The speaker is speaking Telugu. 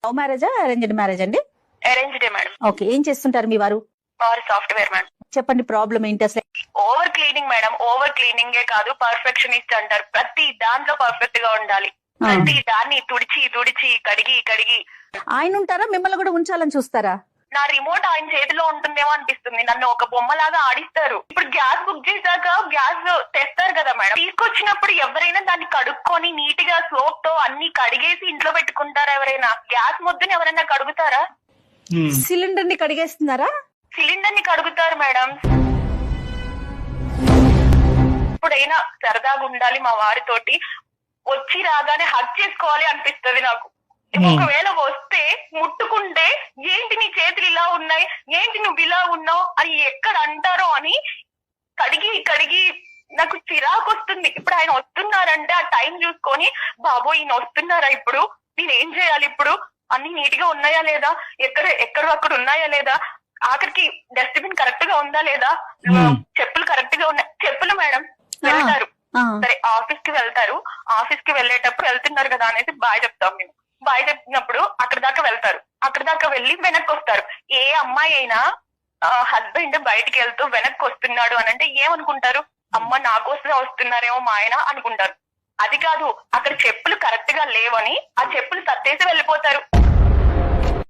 లవ్ మ్యారేజా అరేంజ్డ్ మ్యారేజ్ అండి? అరేంజ్డే మేడం. ఓకే, ఏం చేస్తుంటారు మీ వారు? వారు సాఫ్ట్వేర్ మేడం. చెప్పండి, ప్రాబ్లం ఏంటి అసలు? Over cleaning madam. ఓవర్ క్లీనింగే కాదు, పర్ఫెక్షనిస్ట్ అంటారు. ప్రతి దాంట్లో పర్ఫెక్ట్ గా ఉండాలి. ప్రతి దాన్ని తుడిచి తుడిచి కడిగి కడిగి. ఆయన ఉంటారా, మిమ్మల్ని కూడా ఉంచాలని చూస్తారా? నా రిమోట్ ఆయన చేతిలో ఉంటుందేమో అనిపిస్తుంది. నన్ను ఒక బొమ్మలాగా ఆడిస్తారు. ఇప్పుడు గ్యాస్ బుక్ చేశాక గ్యాస్ తెస్తారు కదా మేడం, తీసుకొచ్చినప్పుడు ఎవరైనా దాన్ని కడుక్కొని నీట్ గా సోప్ తో అన్ని కడిగేసి ఇంట్లో పెట్టుకుంటారా? ఎవరైనా గ్యాస్ ముద్దని ఎవరైనా కడుగుతారా? సిలిండర్ ని కడిగేస్తున్నారా? సిలిండర్ ని కడుగుతారు మేడం. ఇప్పుడైనా సరదాగా ఉండాలి మా వారితోటి. వచ్చి రాగానే హగ్ చేసుకోవాలి అనిపిస్తుంది నాకు. ఒకవేళ వస్తే ముట్టుకుంటే ఏంటి నీ చేతులు ఇలా ఉన్నాయి, ఏంటి నువ్వు ఇలా ఉన్నావు అని ఎక్కడ అంటారో అని కడిగి కడిగి నాకు చిరాకు వస్తుంది. ఇప్పుడు ఆయన వస్తున్నారంటే ఆ టైం చూసుకొని, బాబో ఈయన వస్తున్నారా, ఇప్పుడు నేను ఏం చేయాలి, ఇప్పుడు అన్ని నీట్ గా ఉన్నాయా లేదా, ఎక్కడ అక్కడ ఉన్నాయా లేదా, ఆఖరికి డస్ట్బిన్ కరెక్ట్ గా ఉందా లేదా, చెప్పులు కరెక్ట్ గా ఉన్నాయి. చెప్పులు మేడం వెళ్తారు, సరే ఆఫీస్ కి వెళ్తారు, ఆఫీస్ కి వెళ్ళేటప్పుడు వెళ్తున్నారు కదా అనేసి బాయ్ చెప్తాం మేము. బాయ్ చెప్పినప్పుడు అక్కడ దాకా వెళ్తారు, అక్కడ దాకా వెళ్ళి వెనక్కి వస్తారు. ఏ అమ్మాయి అయినా హస్బెండ్ బయటికి వెళ్తూ వెనక్కి వస్తున్నాడు అని అంటే ఏమనుకుంటారు? అమ్మ నా కోసమే వస్తున్నారేమో మా ఆయన అనుకుంటారు. అది కాదు, అక్కడ చెప్పులు కరెక్ట్ గా లేవని ఆ చెప్పులు సర్దేసి వెళ్ళిపోతారు.